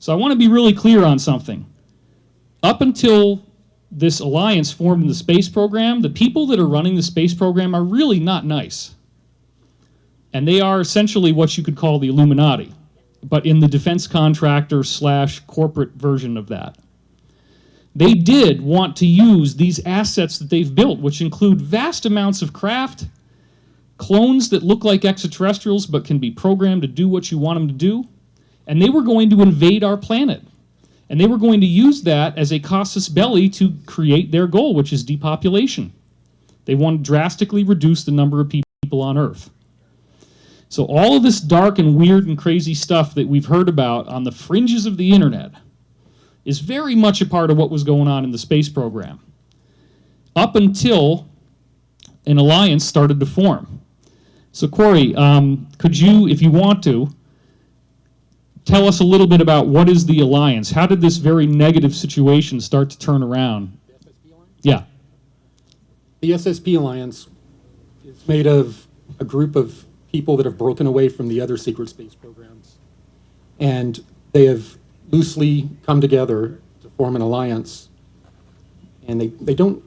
So I want to be really clear on something. Up until this alliance formed in the space program, the people that are running the space program are really not nice. And they are essentially what you could call the Illuminati, but in the defense contractor / corporate version of that. They did want to use these assets that they've built, which include vast amounts of craft, clones that look like extraterrestrials but can be programmed to do what you want them to do, and they were going to invade our planet. And they were going to use that as a casus belli to create their goal, which is depopulation. They want to drastically reduce the number of people on Earth. So all of this dark and weird and crazy stuff that we've heard about on the fringes of the internet is very much a part of what was going on in the space program, up until an alliance started to form. So Corey, could you, if you want to, tell us a little bit about what is the alliance? How did this very negative situation start to turn around? The SSP Alliance? Yeah. The SSP Alliance is made of a group of people that have broken away from the other secret space programs. And they have loosely come together to form an alliance. And they don't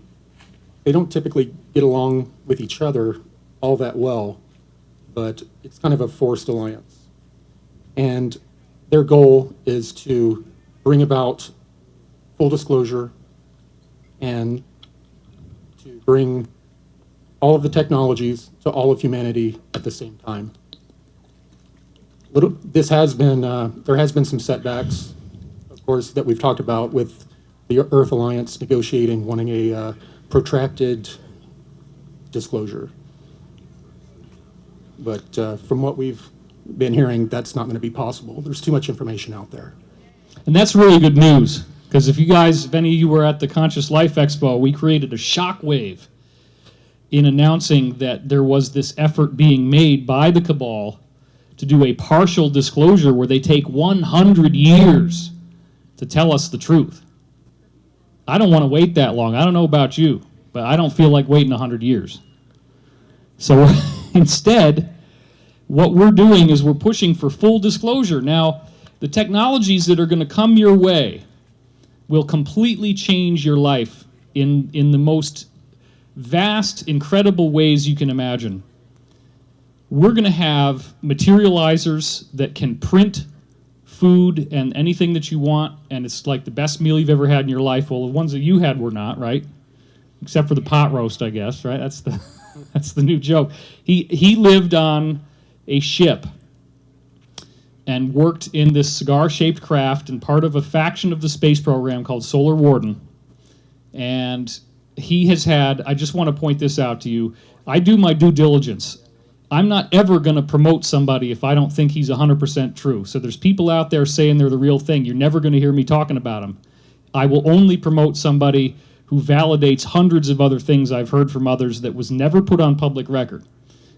typically get along with each other all that well, but it's kind of a forced alliance. And their goal is to bring about full disclosure and to bring all of the technologies to all of humanity at the same time. There has been some setbacks, of course, that we've talked about with the Earth Alliance negotiating, wanting a protracted disclosure. But from what we've been hearing, that's not going to be possible. There's too much information out there. And that's really good news, because if any of you were at the Conscious Life Expo, we created a shockwave in announcing that there was this effort being made by the cabal to do a partial disclosure where they take 100 years to tell us the truth. I don't want to wait that long. I don't know about you, but I don't feel like waiting 100 years. So instead, what we're doing is we're pushing for full disclosure. Now, the technologies that are going to come your way will completely change your life in the most vast, incredible ways you can imagine. We're going to have materializers that can print food and anything that you want, and it's like the best meal you've ever had in your life. Well, the ones that you had were not, right? Except for the pot roast, I guess, right? That's the new joke. He lived on a ship and worked in this cigar-shaped craft and part of a faction of the space program called Solar Warden. And he has had, I just want to point this out to you, I do my due diligence. I'm not ever going to promote somebody if I don't think he's 100% true. So there's people out there saying they're the real thing. You're never going to hear me talking about them. I will only promote somebody who validates hundreds of other things I've heard from others that was never put on public record.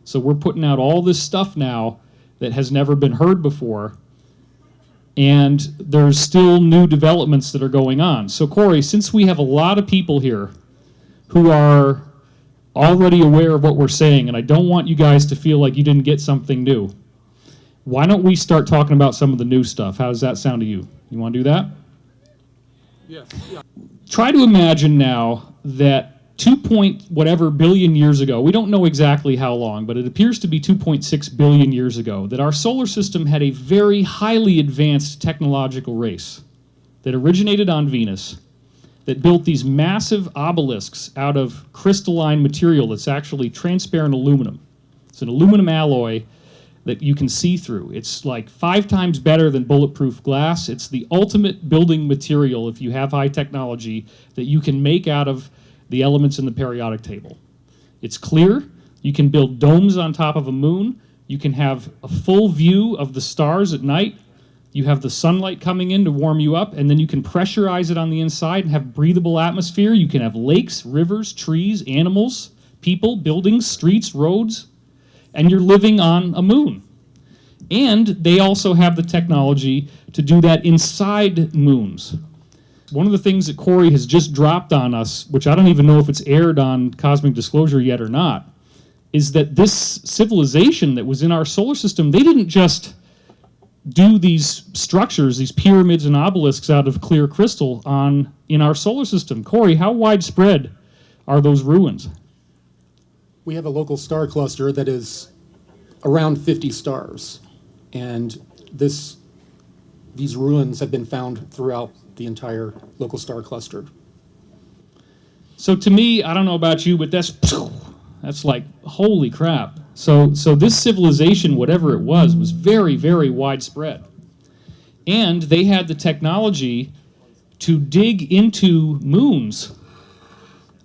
So we're putting out all this stuff now that has never been heard before, and there's still new developments that are going on. So Corey, since we have a lot of people here who are already aware of what we're saying, and I don't want you guys to feel like you didn't get something new, why don't we start talking about some of the new stuff? How does that sound to you? You want to do that? Yes. Yeah. Try to imagine now that 2-point-whatever billion years ago, we don't know exactly how long, but it appears to be 2.6 billion years ago, that our solar system had a very highly advanced technological race that originated on Venus, that built these massive obelisks out of crystalline material that's actually transparent aluminum. It's an aluminum alloy that you can see through. It's like 5 times better than bulletproof glass. It's the ultimate building material, if you have high technology, that you can make out of the elements in the periodic table. It's clear. You can build domes on top of a moon. You can have a full view of the stars at night. You have the sunlight coming in to warm you up, and then you can pressurize it on the inside and have breathable atmosphere. You can have lakes, rivers, trees, animals, people, buildings, streets, roads, and you're living on a moon. And they also have the technology to do that inside moons. One of the things that Corey has just dropped on us, which I don't even know if it's aired on Cosmic Disclosure yet or not, is that this civilization that was in our solar system, they didn't just do these structures, these pyramids and obelisks out of clear crystal in our solar system. Corey, how widespread are those ruins? We have a local star cluster that is around 50 stars, and these ruins have been found throughout the entire local star cluster. So to me, I don't know about you, but that's like, holy crap. So this civilization, whatever it was very, very widespread. And they had the technology to dig into moons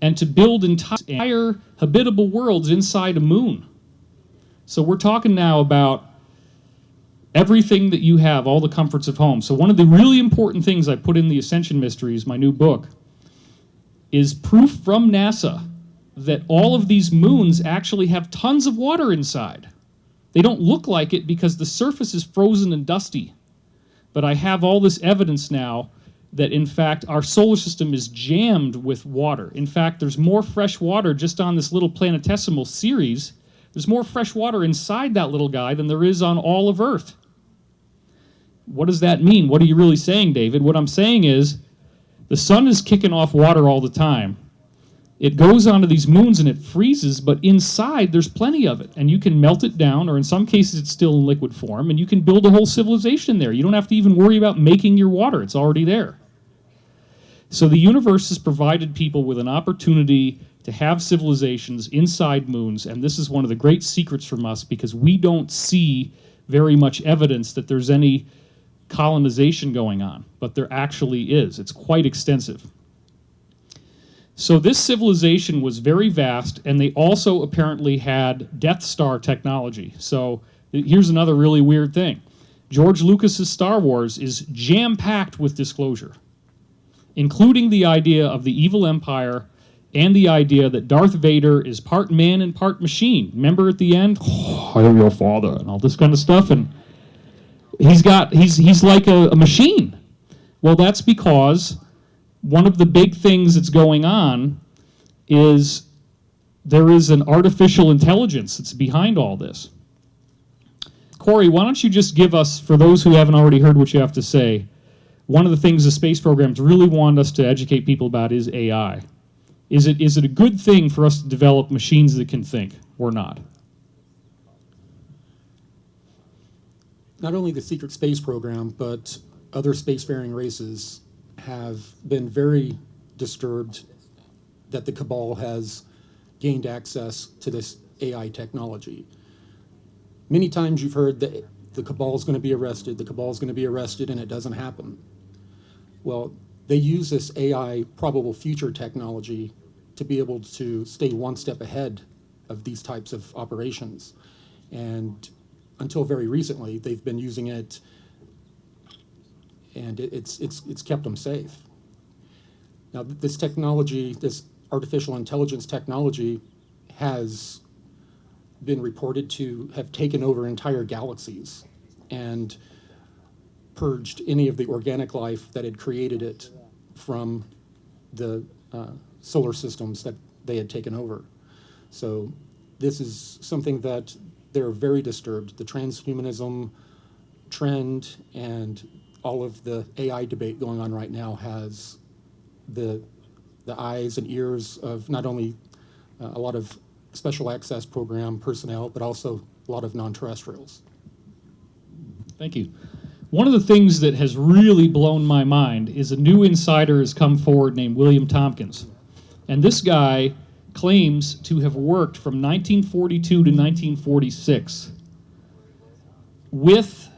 and to build entire habitable worlds inside a moon. So we're talking now about everything that you have, all the comforts of home. So one of the really important things I put in the Ascension Mysteries, my new book, is proof from NASA that all of these moons actually have tons of water inside. They don't look like it because the surface is frozen and dusty. But I have all this evidence now that, in fact, our solar system is jammed with water. In fact, there's more fresh water just on this little planetesimal Ceres. There's more fresh water inside that little guy than there is on all of Earth. What does that mean? What are you really saying, David? What I'm saying is the sun is kicking off water all the time. It goes onto these moons and it freezes, but inside there's plenty of it. And you can melt it down, or in some cases it's still in liquid form, and you can build a whole civilization there. You don't have to even worry about making your water. It's already there. So the universe has provided people with an opportunity to have civilizations inside moons, and this is one of the great secrets from us because we don't see very much evidence that there's any colonization going on, but there actually is. It's quite extensive. So this civilization was very vast, and they also apparently had Death Star technology. So here's another really weird thing. George Lucas's Star Wars is jam-packed with disclosure, including the idea of the evil empire and the idea that Darth Vader is part man and part machine. Remember at the end, I am your father, and all this kind of stuff, and he's like a machine. Well, that's because one of the big things that's going on is there is an artificial intelligence that's behind all this. Corey, why don't you just give us, for those who haven't already heard what you have to say, one of the things the space programs really want us to educate people about is AI. Is it a good thing for us to develop machines that can think or not? Not only the secret space program, but other spacefaring races have been very disturbed that the cabal has gained access to this AI technology. Many times you've heard that the cabal is going to be arrested, and it doesn't happen. Well, they use this AI probable future technology to be able to stay one step ahead of these types of operations. And until very recently, they've been using it, and it's kept them safe. Now, this technology, this artificial intelligence technology, has been reported to have taken over entire galaxies and purged any of the organic life that had created it from the solar systems that they had taken over. So this is something that they're very disturbed. The transhumanism trend and all of the AI debate going on right now has the eyes and ears of not only a lot of special access program personnel, but also a lot of non-terrestrials. Thank you. One of the things that has really blown my mind is a new insider has come forward named William Tompkins. And this guy claims to have worked from 1942 to 1946 with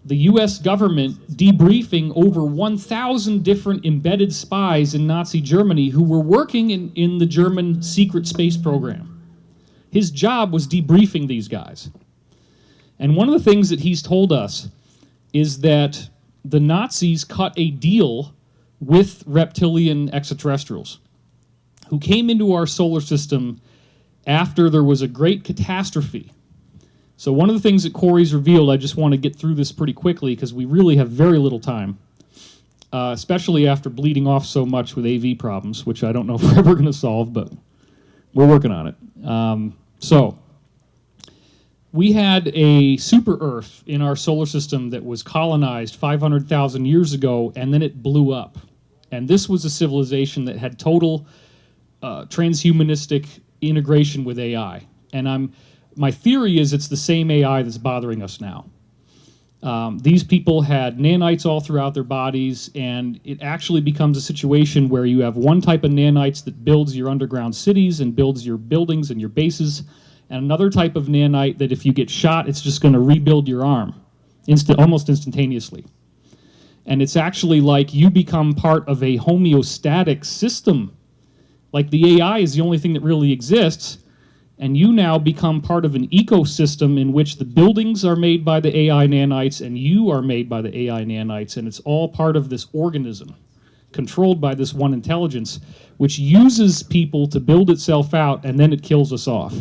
the U.S. government debriefing over 1,000 different embedded spies in Nazi Germany who were working in the German secret space program. His job was debriefing these guys. And one of the things that he's told us is that the Nazis cut a deal with reptilian extraterrestrials who came into our solar system after there was a great catastrophe. So one of the things that Corey's revealed, I just want to get through this pretty quickly because we really have very little time, especially after bleeding off so much with AV problems, which I don't know if we're ever going to solve, but we're working on it. So we had a super Earth in our solar system that was colonized 500,000 years ago, and then it blew up. And this was a civilization that had total transhumanistic integration with AI. And my theory is it's the same AI that's bothering us now. These people had nanites all throughout their bodies, and it actually becomes a situation where you have one type of nanites that builds your underground cities and builds your buildings and your bases, and another type of nanite that if you get shot, it's just going to rebuild your arm almost instantaneously. And it's actually like you become part of a homeostatic system. Like the AI is the only thing that really exists, and you now become part of an ecosystem in which the buildings are made by the AI nanites and you are made by the AI nanites, and it's all part of this organism controlled by this one intelligence, which uses people to build itself out, and then it kills us off.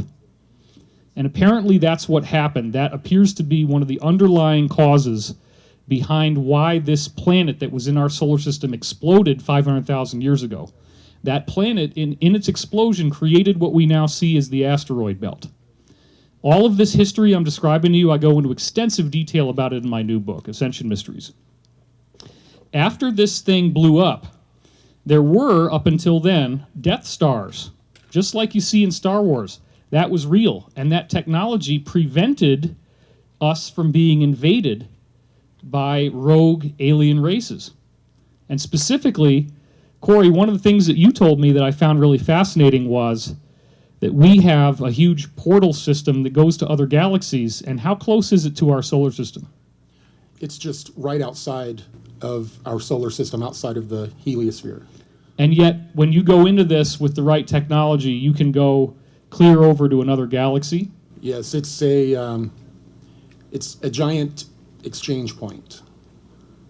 And apparently that's what happened. That appears to be one of the underlying causes behind why this planet that was in our solar system exploded 500,000 years ago. That planet, in its explosion, created what we now see as the asteroid belt. All of this history I'm describing to you, I go into extensive detail about it in my new book, Ascension Mysteries. After this thing blew up, there were, up until then, Death Stars, just like you see in Star Wars. That was real, and that technology prevented us from being invaded by rogue alien races. And specifically, Corey, one of the things that you told me that I found really fascinating was that we have a huge portal system that goes to other galaxies, and how close is it to our solar system? It's just right outside of our solar system, outside of the heliosphere. And yet, when you go into this with the right technology, you can go clear over to another galaxy? Yes, it's a giant exchange point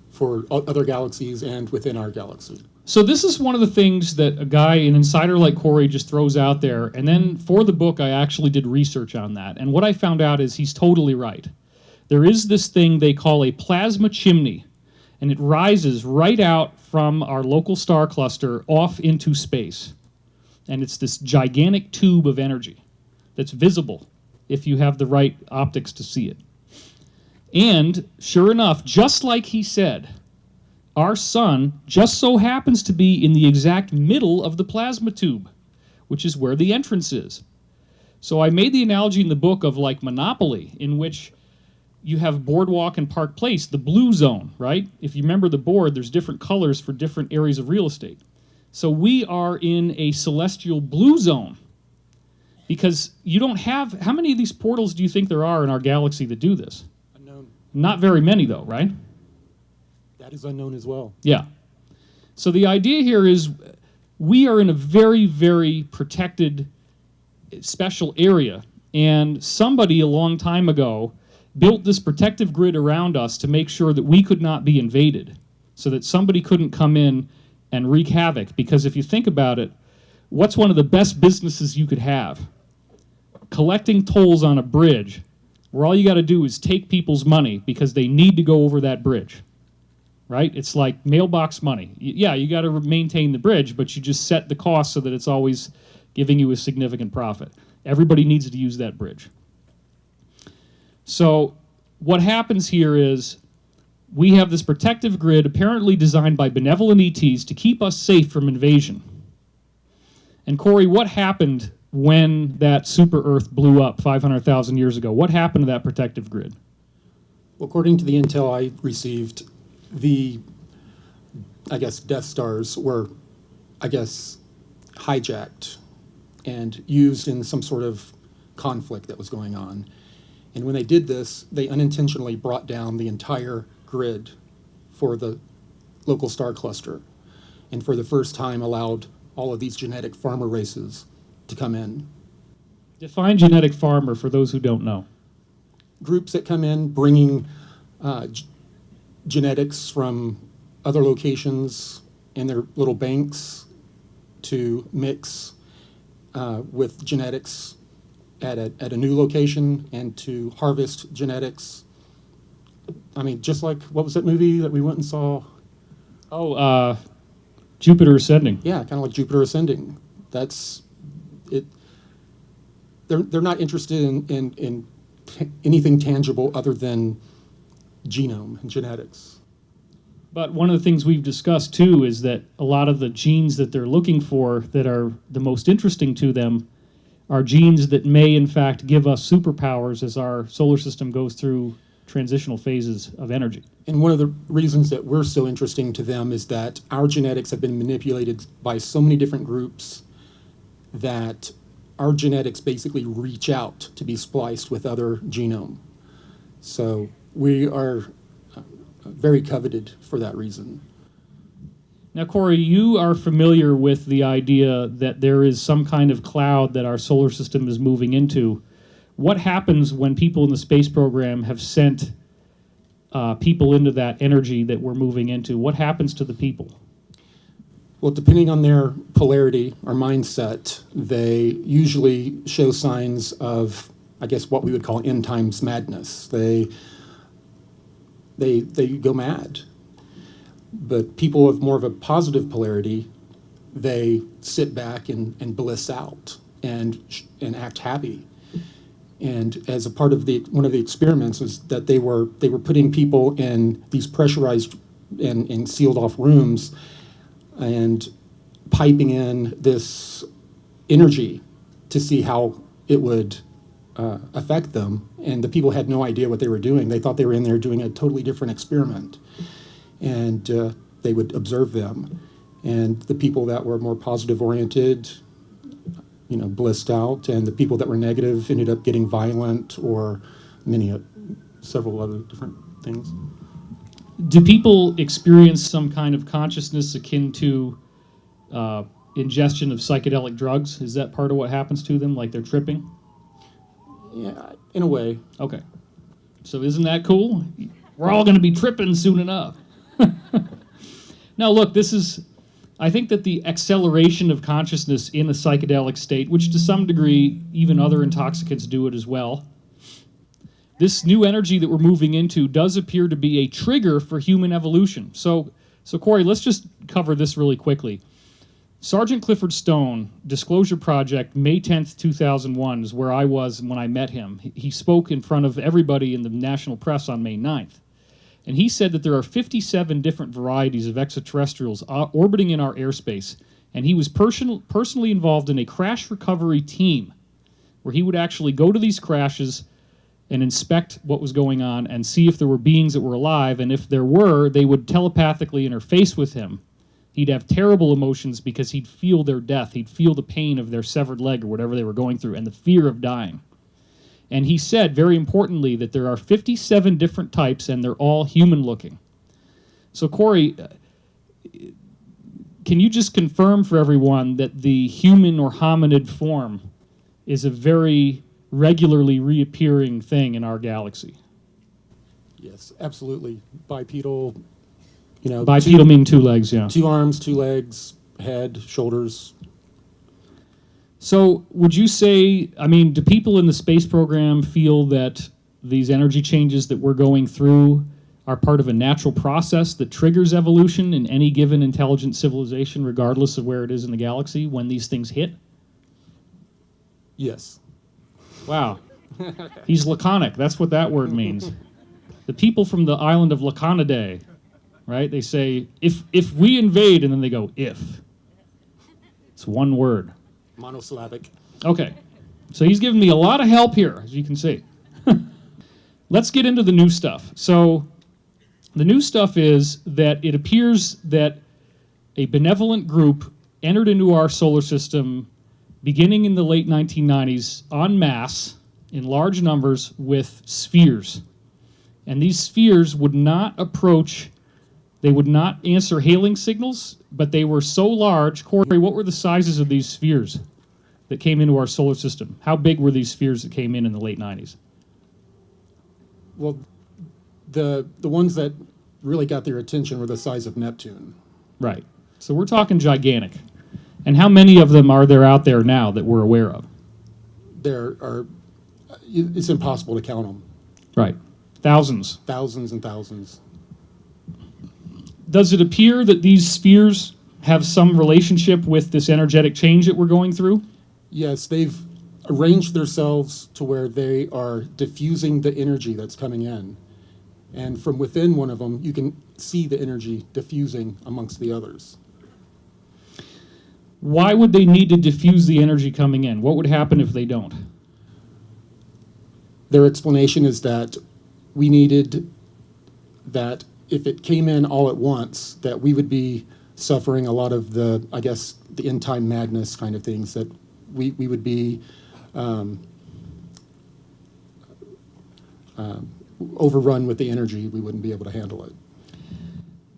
for other galaxies and within our galaxy. So this is one of the things that a guy, an insider like Corey, just throws out there. And then for the book, I actually did research on that. And what I found out is he's totally right. There is this thing they call a plasma chimney, and it rises right out from our local star cluster off into space. And it's this gigantic tube of energy that's visible if you have the right optics to see it. And sure enough, just like he said, our sun just so happens to be in the exact middle of the plasma tube, which is where the entrance is. So I made the analogy in the book of like Monopoly, in which you have Boardwalk and Park Place, the blue zone, right? If you remember the board, there's different colors for different areas of real estate. So we are in a celestial blue zone because you don't have, how many of these portals do you think there are in our galaxy that do this? Unknown. Not very many though, right? That is unknown as well. Yeah. So the idea here is we are in a very, very protected special area, and somebody a long time ago built this protective grid around us to make sure that we could not be invaded, so that somebody couldn't come in and wreak havoc. Because if you think about it, what's one of the best businesses you could have? Collecting tolls on a bridge, where all you got to do is take people's money because they need to go over that bridge, right? It's like mailbox money. Yeah, you got to maintain the bridge, but you just set the cost so that it's always giving you a significant profit. Everybody needs to use that bridge. So what happens here is we have this protective grid apparently designed by benevolent ETs to keep us safe from invasion. And Corey, what happened when that super Earth blew up 500,000 years ago? What happened to that protective grid? Well, according to the intel I received, the, Death Stars were, hijacked and used in some sort of conflict that was going on. And when they did this, they unintentionally brought down the entire grid for the local star cluster, and for the first time allowed all of these genetic farmer races to come in. Define genetic farmer for those who don't know. Groups that come in bringing genetics from other locations in their little banks to mix with genetics at a new location and to harvest genetics. I mean, just like, what was that movie that we went and saw? Oh, Jupiter Ascending. Yeah, kind of like Jupiter Ascending. That's it. They're not interested in anything tangible other than genome and genetics. But one of the things we've discussed too is that a lot of the genes that they're looking for that are the most interesting to them are genes that may in fact give us superpowers as our solar system goes through transitional phases of energy. And one of the reasons that we're so interesting to them is that our genetics have been manipulated by so many different groups that our genetics basically reach out to be spliced with other genome. So we are very coveted for that reason. Now, Corey, you are familiar with the idea that there is some kind of cloud that our solar system is moving into. What happens when people in the space program have sent people into that energy that we're moving into? What happens to the people? Well, depending on their polarity or mindset, they usually show signs of, I guess, what we would call end times madness. They go mad. But people of more of a positive polarity, they sit back and bliss out and act happy. And as a part of one of the experiments was that they were putting people in these pressurized and sealed off rooms and piping in this energy to see how it would affect them. And the people had no idea what they were doing. They thought they were in there doing a totally different experiment. And they would observe them. And the people that were more positive oriented, blissed out, and the people that were negative ended up getting violent or several other different things. Do people experience some kind of consciousness akin to ingestion of psychedelic drugs? Is that part of what happens to them, like they're tripping? Yeah, in a way. Okay. So isn't that cool? We're all going to be tripping soon enough. Now, look, I think that the acceleration of consciousness in a psychedelic state, which to some degree even other intoxicants do it as well, this new energy that we're moving into does appear to be a trigger for human evolution. So Corey, let's just cover this really quickly. Sergeant Clifford Stone, Disclosure Project, May 10th, 2001 is where I was when I met him. He spoke in front of everybody in the national press on May 9th. And he said that there are 57 different varieties of extraterrestrials orbiting in our airspace. And he was personally involved in a crash recovery team where he would actually go to these crashes and inspect what was going on and see if there were beings that were alive. And if there were, they would telepathically interface with him. He'd have terrible emotions because he'd feel their death. He'd feel the pain of their severed leg or whatever they were going through and the fear of dying. And he said, very importantly, that there are 57 different types and they're all human-looking. So, Corey, can you just confirm for everyone that the human or hominid form is a very regularly reappearing thing in our galaxy? Yes, absolutely. Bipedal, Bipedal meaning two legs, yeah. 2 arms, 2 legs, head, shoulders. So would you say, do people in the space program feel that these energy changes that we're going through are part of a natural process that triggers evolution in any given intelligent civilization, regardless of where it is in the galaxy, when these things hit? Yes. Wow. He's laconic. That's what that word means. The people from the island of Laconidae, right? They say, if we invade, and then they go, if. It's one word. Monosyllabic. Okay, so he's giving me a lot of help here, as you can see. Let's get into the new stuff. So the new stuff is that it appears that a benevolent group entered into our solar system beginning in the late 1990s en masse in large numbers with spheres. And these spheres would not answer hailing signals, but they were so large. Corey, what were the sizes of these spheres that came into our solar system? How big were these spheres that came in the late 90s? Well, the ones that really got their attention were the size of Neptune. Right. So we're talking gigantic. And how many of them are there out there now that we're aware of? It's impossible to count them. Right. Thousands. Thousands and thousands. Does it appear that these spheres have some relationship with this energetic change that we're going through? Yes, they've arranged themselves to where they are diffusing the energy that's coming in. And from within one of them, you can see the energy diffusing amongst the others. Why would they need to diffuse the energy coming in? What would happen if they don't? Their explanation is that we needed that if it came in all at once, that we would be suffering a lot of the, I guess, the end time madness kind of things, that we would be overrun with the energy. We wouldn't be able to handle it.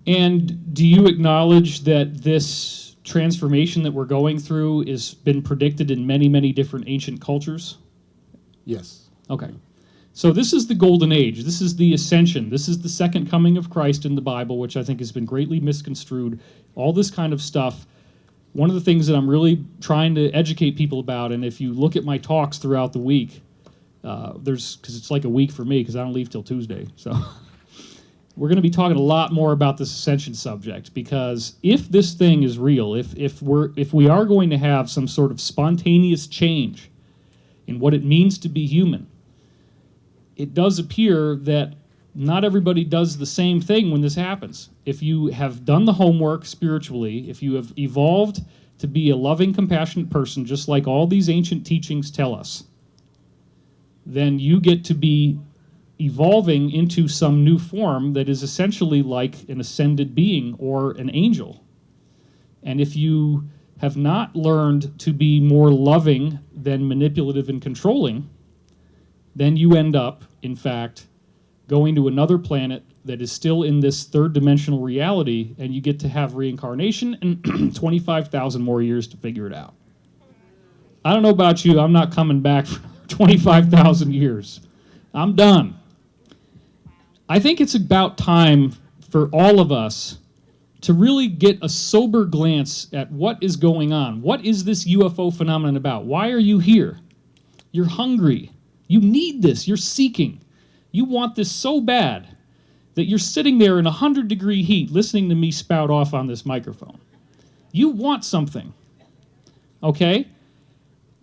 And do you acknowledge that this transformation that we're going through has been predicted in many, many different ancient cultures? Yes. Okay. So this is the golden age. This is the ascension. This is the second coming of Christ in the Bible, which I think has been greatly misconstrued. All this kind of stuff. One of the things that I'm really trying to educate people about, and if you look at my talks throughout the week, because it's like a week for me because I don't leave till Tuesday. So we're going to be talking a lot more about this ascension subject, because if this thing is real, if we are going to have some sort of spontaneous change in what it means to be human, it does appear that not everybody does the same thing when this happens. If you have done the homework spiritually, if you have evolved to be a loving, compassionate person, just like all these ancient teachings tell us, then you get to be evolving into some new form that is essentially like an ascended being or an angel. And if you have not learned to be more loving than manipulative and controlling, then you end up, in fact, going to another planet that is still in this third dimensional reality, and you get to have reincarnation and 25,000 more years to figure it out. I don't know about you, I'm not coming back for 25,000 years. I'm done. I think it's about time for all of us to really get a sober glance at what is going on. What is this UFO phenomenon about? Why are you here? You're hungry. You need this. You're seeking. You want this so bad that you're sitting there in 100-degree heat listening to me spout off on this microphone. You want something. Okay?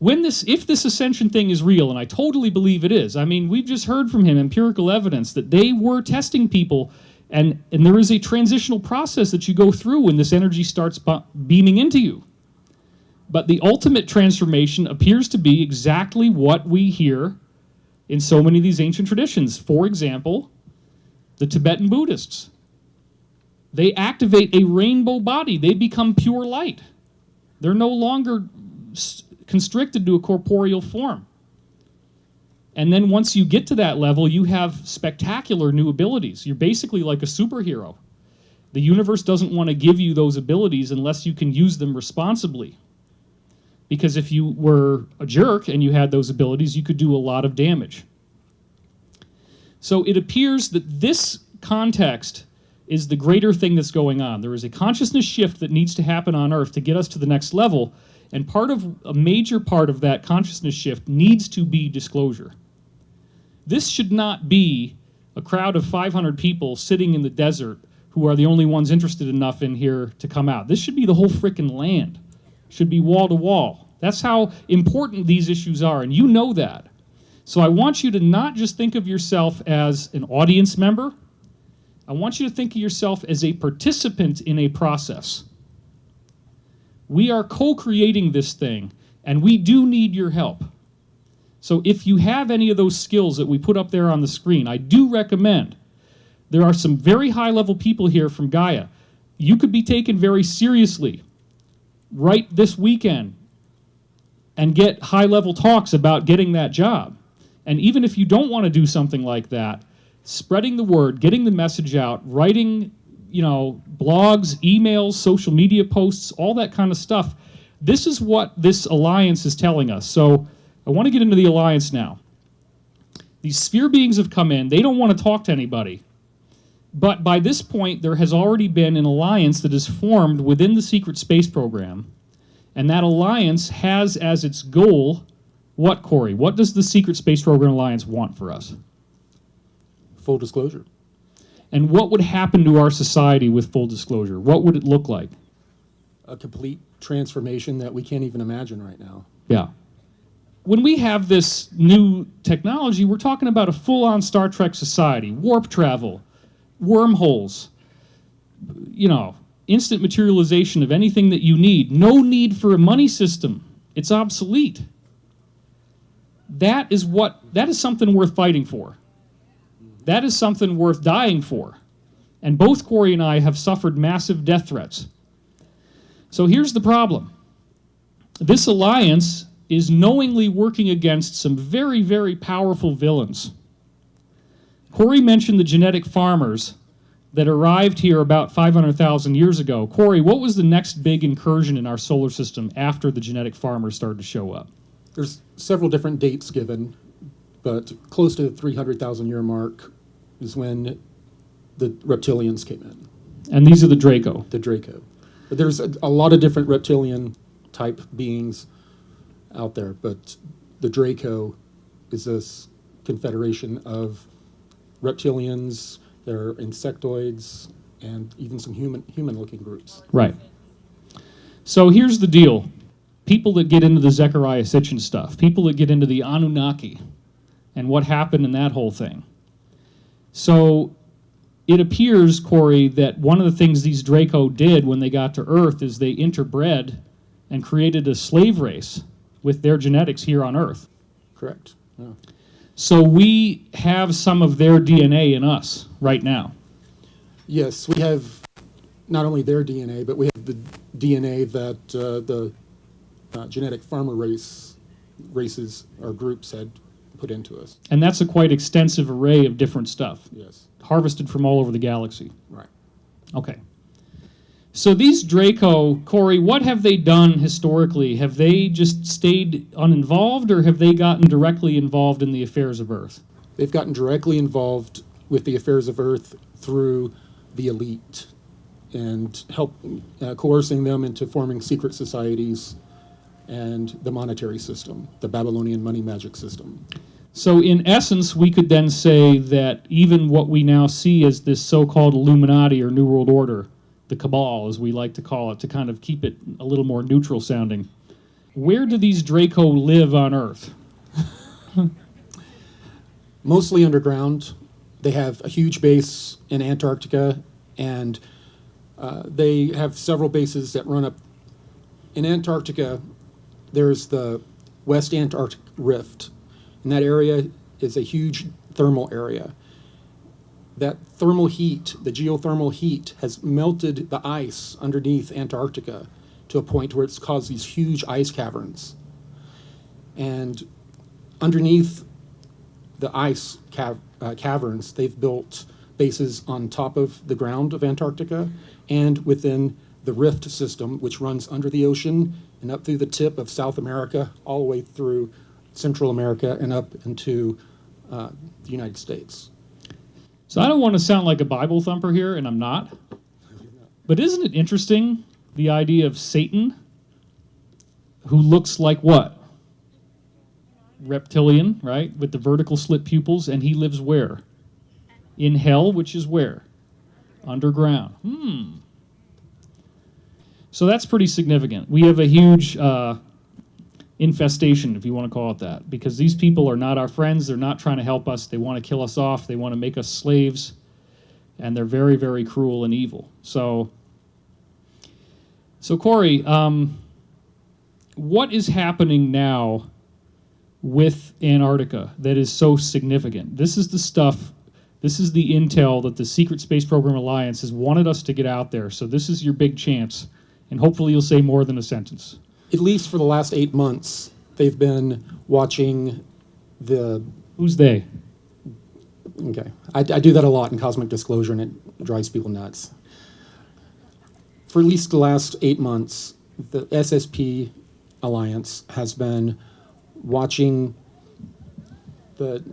If this ascension thing is real, and I totally believe it is, I mean, we've just heard from him empirical evidence that they were testing people, and there is a transitional process that you go through when this energy starts beaming into you. But the ultimate transformation appears to be exactly what we hear in so many of these ancient traditions. For example, the Tibetan Buddhists. They activate a rainbow body. They become pure light. They're no longer constricted to a corporeal form. And then once you get to that level, you have spectacular new abilities. You're basically like a superhero. The universe doesn't want to give you those abilities unless you can use them responsibly. Because if you were a jerk and you had those abilities, you could do a lot of damage. So it appears that this context is the greater thing that's going on. There is a consciousness shift that needs to happen on Earth to get us to the next level, and a major part of that consciousness shift needs to be disclosure. This should not be a crowd of 500 people sitting in the desert who are the only ones interested enough in here to come out. This should be the whole frickin' land. Should be wall to wall. That's how important these issues are, and you know that. So I want you to not just think of yourself as an audience member. I want you to think of yourself as a participant in a process. We are co-creating this thing, and we do need your help. So if you have any of those skills that we put up there on the screen, I do recommend. There are some very high-level people here from Gaia. You could be taken very seriously right this weekend and get high-level talks about getting that job. And even if you don't want to do something like that, spreading the word, getting the message out, writing, blogs, emails, social media posts, all that kind of stuff, this is what this alliance is telling us. So I want to get into the alliance now. These sphere beings have come in. They don't want to talk to anybody. But by this point, there has already been an alliance that is formed within the secret space program. And that alliance has as its goal, what, Corey? What does the secret space program alliance want for us? Full disclosure. And what would happen to our society with full disclosure? What would it look like? A complete transformation that we can't even imagine right now. Yeah. when we have this new technology, we're talking about a full-on Star Trek society, warp travel, wormholes, instant materialization of anything that you need. No need for a money system. It's obsolete. That is something worth fighting for. That is something worth dying for. And both Corey and I have suffered massive death threats. So here's the problem. This alliance is knowingly working against some very, very powerful villains. Corey mentioned the genetic farmers that arrived here about 500,000 years ago. Corey, what was the next big incursion in our solar system after the genetic farmers started to show up? There's several different dates given, but close to the 300,000 year mark is when the reptilians came in. And these are the Draco. The Draco. But there's a lot of different reptilian type beings out there, but the Draco is this confederation of reptilians, there are insectoids, and even some human-looking groups. Right. So here's the deal. People that get into the Zecharia Sitchin stuff, people that get into the Anunnaki, and what happened in that whole thing. So it appears, Corey, that one of the things these Draco did when they got to Earth is they interbred and created a slave race with their genetics here on Earth. Correct. Yeah. So we have some of their DNA in us right now. Yes, we have not only their DNA, but we have the DNA that the genetic farmer races or groups had put into us. And that's a quite extensive array of different stuff, Yes. harvested from all over the galaxy. Right. Okay. So these Draco, Corey, what have they done historically? Have they just stayed uninvolved, or have they gotten directly involved in the affairs of Earth? They've gotten directly involved with the affairs of Earth through the elite and help coercing them into forming secret societies and the monetary system, the Babylonian money magic system. So in essence, we could then say that even what we now see as this so-called Illuminati or New World Order, the cabal, as we like to call it, to kind of keep it a little more neutral sounding. Where do these Draco live on Earth? Mostly underground. They have a huge base in Antarctica, and they have several bases that run up. In Antarctica, there's the West Antarctic Rift, and that area is a huge thermal area. That thermal heat, the geothermal heat, has melted the ice underneath Antarctica to a point where it's caused these huge ice caverns. And underneath the ice caverns, they've built bases on top of the ground of Antarctica and within the rift system, which runs under the ocean and up through the tip of South America, all the way through Central America and up into the United States. So I don't want to sound like a Bible thumper here, and I'm not. But isn't it interesting, the idea of Satan, who looks like what? Reptilian, right? With the vertical slit pupils, and he lives where? In hell, which is where? Underground. So that's pretty significant. We have a huge infestation, if you want to call it that, because these people are not our friends. They're not trying to help us. They want to kill us off. They want to make us slaves, and they're very, very cruel and evil. So Corey, what is happening now with Antarctica that is so significant? This is the stuff, this is the intel that the Secret Space Program Alliance has wanted us to get out there. So this is your big chance, and hopefully you'll say more than a sentence. At least for the last 8 months, they've been watching the... Who's they? Okay. I do that a lot in Cosmic Disclosure, and it drives people nuts. For at least the last 8 months, the SSP Alliance has been watching the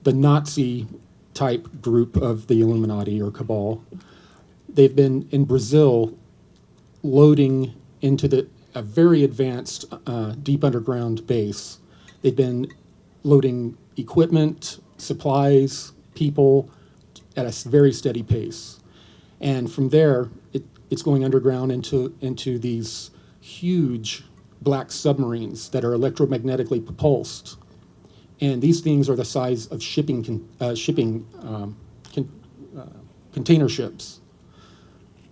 Nazi-type group of the Illuminati or cabal. They've been in Brazil loading into a very advanced deep underground base. They've been loading equipment, supplies, people at a very steady pace. And from there, it's going underground into these huge black submarines that are electromagnetically propulsed. And these things are the size of container ships.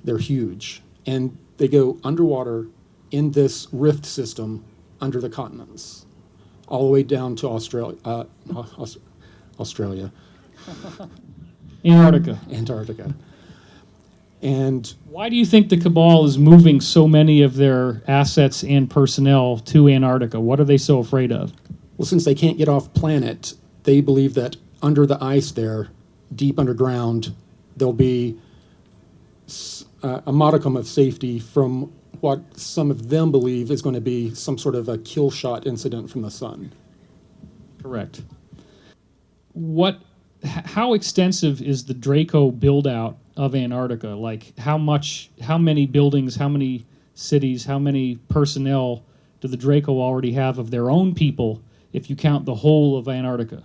They're huge. And they go underwater in this rift system under the continents, all the way down to Australia. Antarctica. And Why do you think the cabal is moving so many of their assets and personnel to Antarctica? What are they so afraid of? well, since they can't get off planet, they believe that under the ice there, deep underground, there'll be a modicum of safety from what some of them believe is going to be some sort of a kill shot incident from the sun. Correct. How extensive is the Draco build out of Antarctica? Like how many buildings, how many cities, how many personnel do the Draco already have of their own people if you count the whole of Antarctica?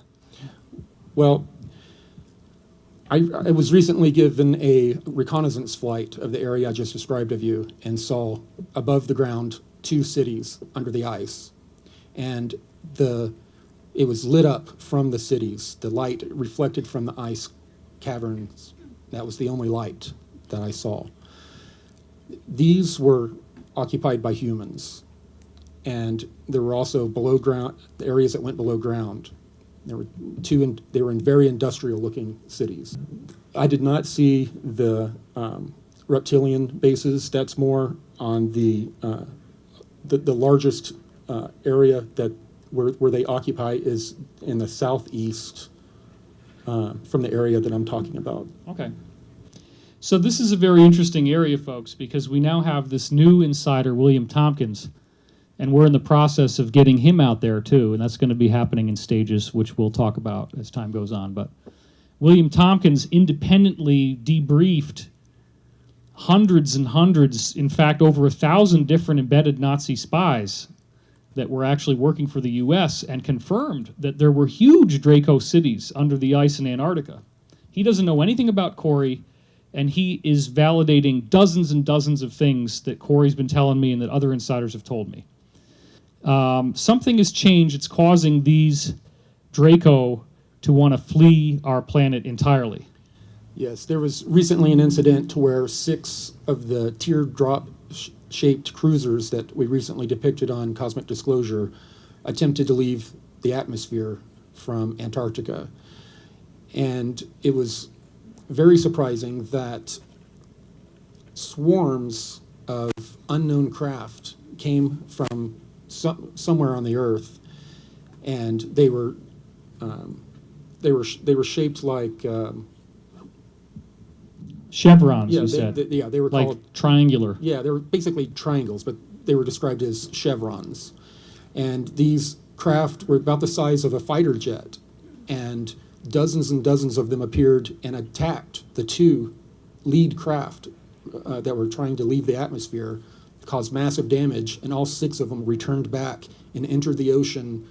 Well, I was recently given a reconnaissance flight of the area I just described of you and saw above the ground 2 cities under the ice. And it was lit up from the cities. The light reflected from the ice caverns. That was the only light that I saw. These were occupied by humans. And there were also below ground areas that went below ground. There were they were in very industrial looking cities. I did not see the reptilian bases. That's more on the largest area that where they occupy is in the southeast from the area that I'm talking about. Okay. So this is a very interesting area, folks, because we now have this new insider, William Tompkins, and we're in the process of getting him out there too, and that's going to be happening in stages, which we'll talk about as time goes on. But William Tompkins independently debriefed hundreds and hundreds, in fact, over 1,000 different embedded Nazi spies that were actually working for the U.S. and confirmed that there were huge Draco cities under the ice in Antarctica. He doesn't know anything about Corey, and he is validating dozens and dozens of things that Corey's been telling me and that other insiders have told me. Something has changed. It's causing these Draco to want to flee our planet entirely. Yes, there was recently an incident where 6 of the teardrop-shaped cruisers that we recently depicted on Cosmic Disclosure attempted to leave the atmosphere from Antarctica. And it was very surprising that swarms of unknown craft came from somewhere on the Earth, and they were shaped like chevrons. Yeah, you said. They were like called triangular. Yeah, they were basically triangles, but they were described as chevrons. And these craft were about the size of a fighter jet, and dozens and dozens of them appeared and attacked the 2 lead craft that were trying to leave the atmosphere, caused massive damage, and all 6 of them returned back and entered the ocean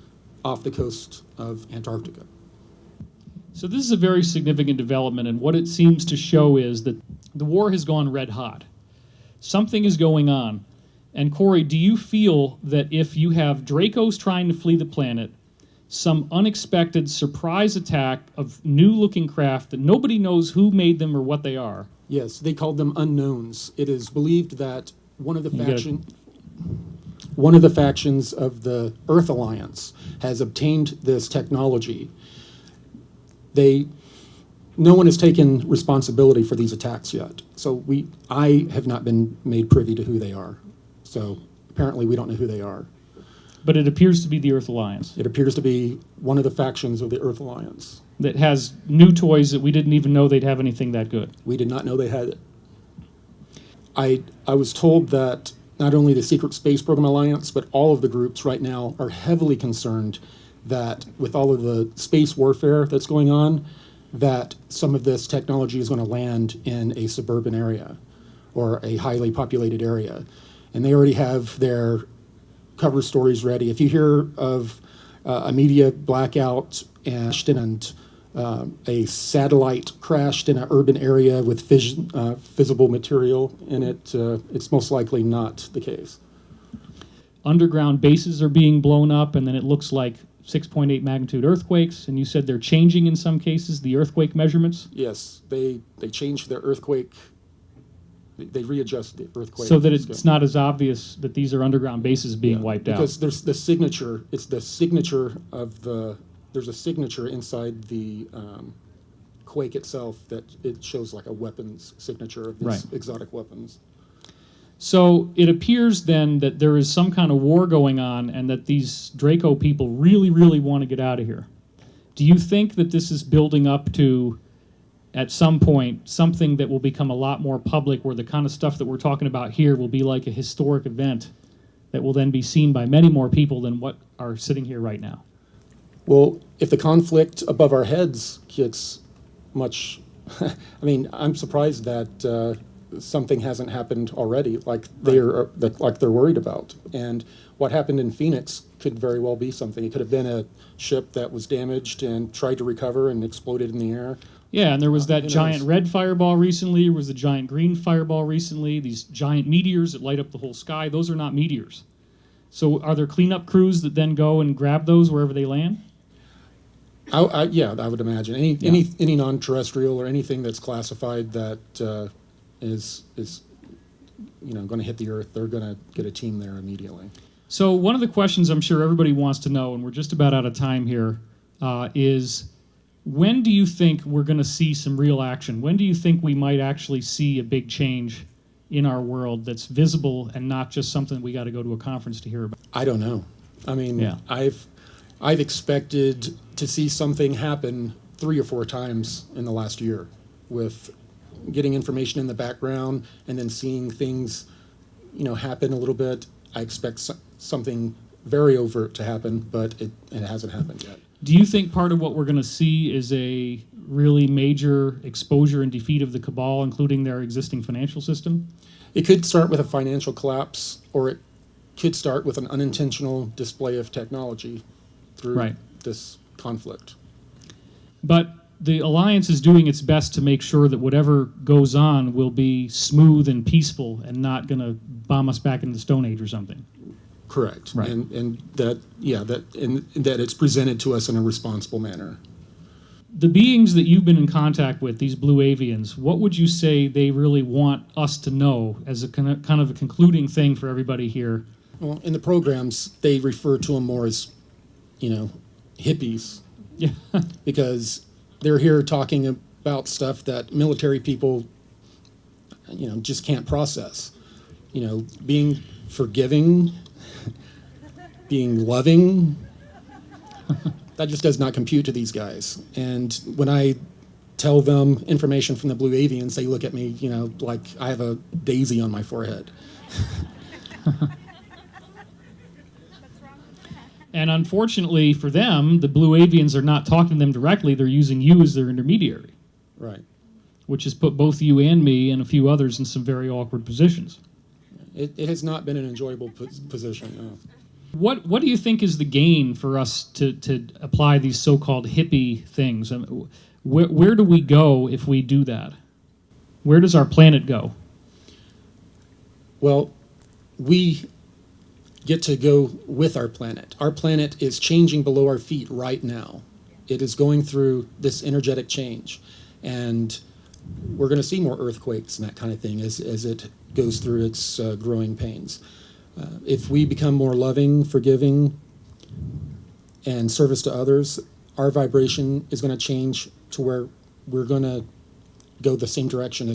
off the coast of Antarctica. So this is a very significant development, and what it seems to show is that the war has gone red hot. Something is going on. And Corey, do you feel that if you have Dracos trying to flee the planet, some unexpected surprise attack of new-looking craft that nobody knows who made them or what they are? Yes, they called them unknowns. It is believed that one of the factions of the Earth Alliance has obtained this technology. No one has taken responsibility for these attacks yet. So I have not been made privy to who they are. So apparently we don't know who they are. But it appears to be the Earth Alliance. It appears to be one of the factions of the Earth Alliance. That has new toys that we didn't even know they'd have anything that good. We did not know they had it. I was told that not only the Secret Space Program Alliance, but all of the groups right now are heavily concerned that with all of the space warfare that's going on, that some of this technology is going to land in a suburban area or a highly populated area. And they already have their cover stories ready. If you hear of a media blackout and a satellite crashed in an urban area with visible material in it, it's most likely not the case. underground bases are being blown up, and then it looks like 6.8 magnitude earthquakes, and you said they're changing in some cases, the earthquake measurements? Yes, they changed their earthquake, they readjust the earthquake. So that it's not as obvious that these are underground bases being wiped out. Because there's the signature, it's the signature of there's a signature inside the quake itself that it shows like a weapons signature of these Right. exotic weapons. So it appears then that there is some kind of war going on and that these Draco people really, really want to get out of here. Do you think that this is building up to, at some point, something that will become a lot more public, where the kind of stuff that we're talking about here will be like a historic event that will then be seen by many more people than what are sitting here right now? Well, if the conflict above our heads gets much, I mean, I'm surprised that something hasn't happened already, like they're worried about. And what happened in Phoenix could very well be something. It could have been a ship that was damaged and tried to recover and exploded in the air. Yeah, and there was that Who giant knows? red fireball recently. There was the giant green fireball recently. These giant meteors that light up the whole sky. Those are not meteors. So are there cleanup crews that then go and grab those wherever they land? Yeah, I would imagine any non-terrestrial or anything that's classified that is going to hit the Earth, they're going to get a team there immediately. So one of the questions I'm sure everybody wants to know, and we're just about out of time here, is when do you think we're going to see some real action? When do you think we might actually see a big change in our world that's visible and not just something we got to go to a conference to hear about? I don't know. I mean, Yeah. I've expected to see something happen 3 or 4 times in the last year, with getting information in the background and then seeing things, happen a little bit. I expect something very overt to happen, but it hasn't happened yet. Do you think part of what we're going to see is a really major exposure and defeat of the cabal, including their existing financial system? It could start with a financial collapse, or it could start with an unintentional display of technology through Right. this conflict. But the Alliance is doing its best to make sure that whatever goes on will be smooth and peaceful and not going to bomb us back into the Stone Age or something. Correct. Right. And that it's presented to us in a responsible manner. The beings that you've been in contact with, these blue avians, what would you say they really want us to know as a kind of a concluding thing for everybody here? Well, in the programs, they refer to them more as, hippies, Yeah. because they're here talking about stuff that military people, just can't process. Being forgiving, being loving, that just does not compute to these guys. And when I tell them information from the Blue Avians, they look at me, like I have a daisy on my forehead. And unfortunately for them, the blue avians are not talking to them directly. They're using you as their intermediary, Right. which has put both you and me and a few others in some very awkward positions. It has not been an enjoyable position, no. What do you think is the gain for us to apply these so-called hippie things? And where do we go if we do that? Where does our planet go? Well, we get to go with our planet. Our planet is changing below our feet right now. It is going through this energetic change. And we're going to see more earthquakes and that kind of thing as it goes through its growing pains. If we become more loving, forgiving, and service to others, our vibration is going to change to where we're going to go the same direction as